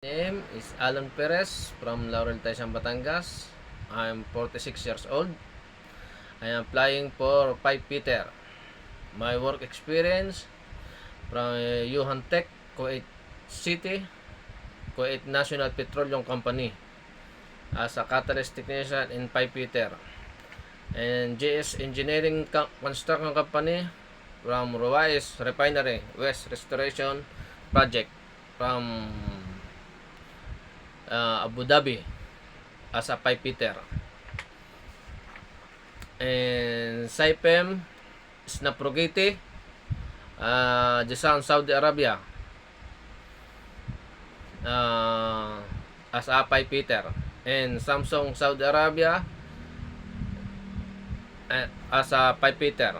Name is Alan Perez from Laurel, Taisang, Batangas. I'm 46 years old. I am applying for 5 Peter. My work experience from Yuhan Tech, Kuwait City, Kuwait National Petroleum Company as a catalyst technician in 5 Peter. And JS Engineering Construction Company from Ruwais Refinery West Restoration Project from Abu Dhabi as a 5 Peter. And Saipem Snaprogiti, Jazan, Saudi Arabia as a 5 Peter. And Samsung, Saudi Arabia as a 5 Peter.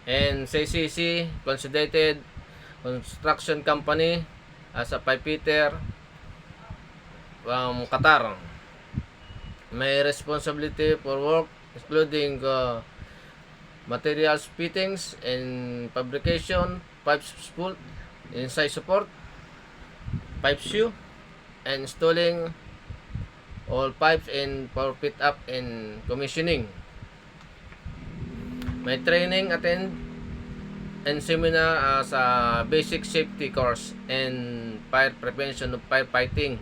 And CCC Consolidated Construction Company as a 5 Peter from Qatar. May responsibility for work including materials fittings and fabrication, pipe spool, inside support, pipe shoe, and installing all pipes and for fit up and commissioning. May training attend and seminar as a basic safety course and fire prevention of firefighting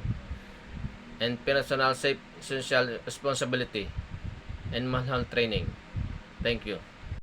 and personal safe social responsibility and manual training. Thank you.